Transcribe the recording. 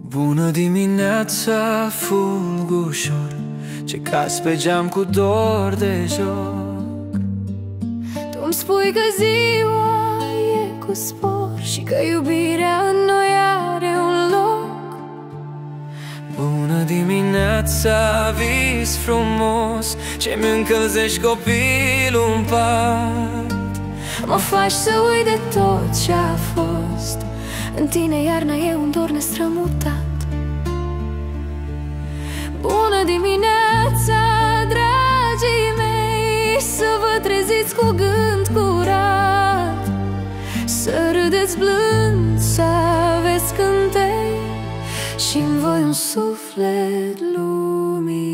Bună dimineața, fulg ușor, ce caz pe geam cu dor de joc. Tu-mi spui că ziua e cu spor și că iubirea în noi are un loc. Bună dimineața, vis frumos, ce-mi încălzești copilul în pat. Mă faci să uit de tot ce-a fost. În tine iarna e un dor nestrămutat. Bună dimineața, dragii mei, să vă treziți cu gând curat, să râdeți blând, să aveți cântei și-n voi un suflet luminat.